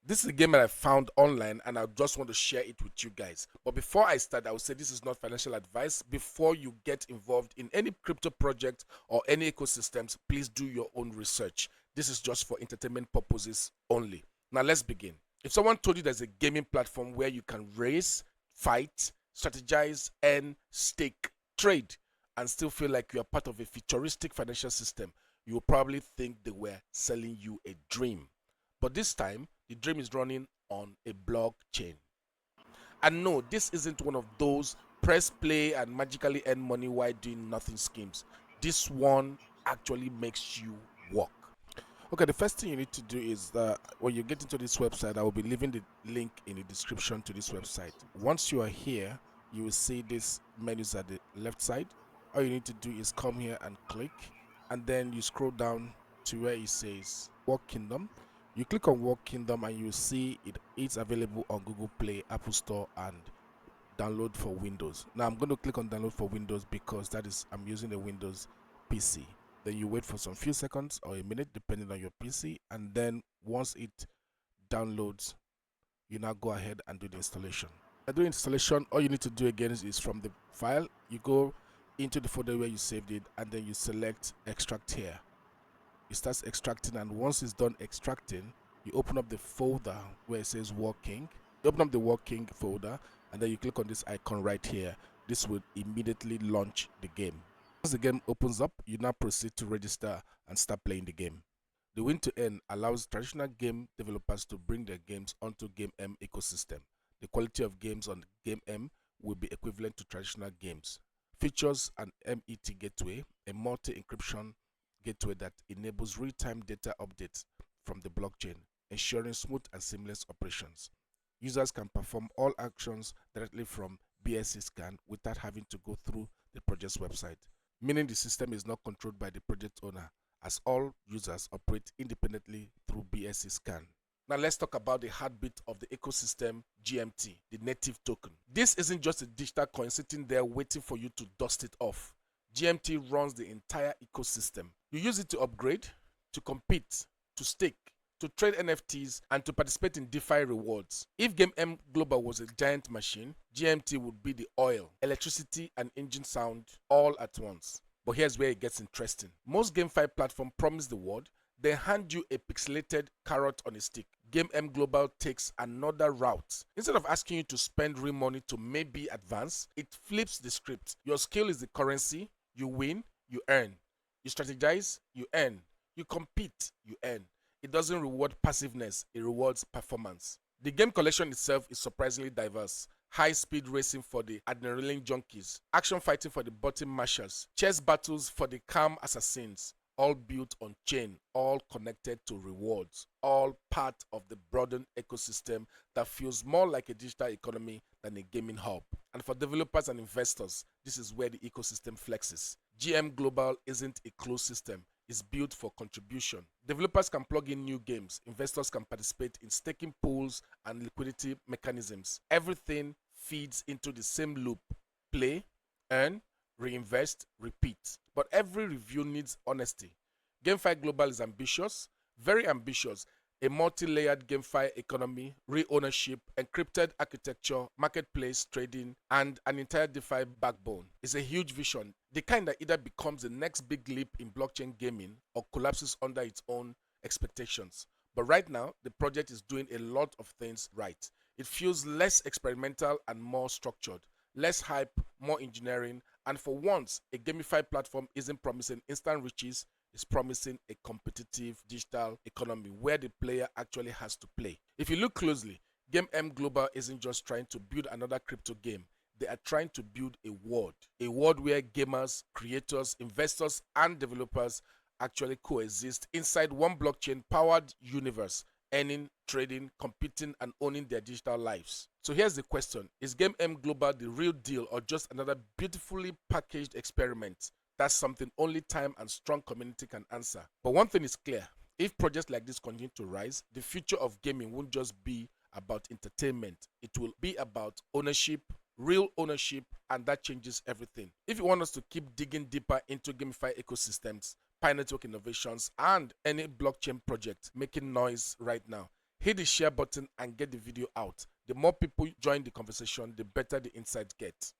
This is a game that I found online and I just want to share it with you guys. But before I start, I would say this is not financial advice. Before you get involved in any crypto project or any ecosystems, please do your own research. This is just for entertainment purposes only. Now let's begin. If someone told you there's a gaming platform where you can race, fight, strategize, and stake, trade, and still feel like you are part of a futuristic financial system, you will probably think they were selling you a dream. But this time, the dream is running on a blockchain. And no, this isn't one of those press play and magically earn money while doing nothing schemes. This one actually makes you work. Okay, the first thing you need to do is that when you get into this website, I will be leaving the link in the description to this website. Once you are here, you will see these menus at the left side. All you need to do is come here and click, and then you scroll down to where it says Work Kingdom. You click on Work Kingdom and you see it's available on Google Play, Apple Store, and download for Windows. Now I'm going to click on download for Windows because I'm using a Windows PC. Then you wait for some few seconds or a minute depending on your PC, and then once it downloads, you now go ahead and do the installation. Doing installation, all you need to do again is from the file, you go into the folder where you saved it, and then you select extract here. It starts extracting, and once it's done extracting, you open up the folder where it says working. You open up the working folder, and then you click on this icon right here. This will immediately launch the game. Once the game opens up, you now proceed to register and start playing the game. The win to earn allows traditional game developers to bring their games onto GameM ecosystem. The quality of games on GameM will be equivalent to traditional games. Features an MET gateway, a multi-encryption gateway that enables real-time data updates from the blockchain, ensuring smooth and seamless operations. Users can perform all actions directly from BSC scan without having to go through the project's website, meaning the system is not controlled by the project owner, as all users operate independently through BSC scan. Now let's talk about the heartbeat of the ecosystem, GMT, the native token. This isn't just a digital coin sitting there waiting for you to dust it off. GMT runs the entire ecosystem. You use it to upgrade, to compete, to stake, to trade NFTs, and to participate in DeFi rewards. If GameM Global was a giant machine, GMT would be the oil, electricity, and engine sound all at once. But here's where it gets interesting. Most GameFi platforms promise the world, they hand you a pixelated carrot on a stick. GameM Global takes another route. Instead of asking you to spend real money to maybe advance, it flips the script. Your skill is the currency. You win, you earn. You strategize, you earn. You compete, you earn. It doesn't reward passiveness, it rewards performance. The game collection itself is surprisingly diverse. High speed racing for the adrenaline junkies, action fighting for the button mashers, chess battles for the calm assassins, all built on chain, all connected to rewards, all part of the broadened ecosystem that feels more like a digital economy than a gaming hub. And for developers and investors, this is where the ecosystem flexes. GM Global isn't a closed system. It's built for contribution. Developers can plug in new games. Investors can participate in staking pools and liquidity mechanisms. Everything feeds into the same loop. Play, earn, reinvest, repeat. But every review needs honesty. GameFi Global is ambitious, very ambitious. A multi-layered GameFi economy, real ownership, encrypted architecture, marketplace trading, and an entire DeFi backbone. It's a huge vision, the kind that either becomes the next big leap in blockchain gaming or collapses under its own expectations. But right now, the project is doing a lot of things right. It feels less experimental and more structured, less hype, more engineering, and for once, a gamified platform isn't promising instant riches, it's promising a competitive digital economy where the player actually has to play. If you look closely, GameM Global isn't just trying to build another crypto game. They are trying to build a world where gamers, creators, investors, and developers actually coexist inside one blockchain powered universe, earning, trading, competing, and owning their digital lives. So here's the question. Is GameM Global the real deal or just another beautifully packaged experiment? That's something only time and strong community can answer. But one thing is clear. If projects like this continue to rise, the future of gaming won't just be about entertainment. It will be about ownership, real ownership, and that changes everything. If you want us to keep digging deeper into GameFi ecosystems, Pi Network innovations, and any blockchain project making noise right now, hit the share button and get the video out. The more people join the conversation, the better the insights get.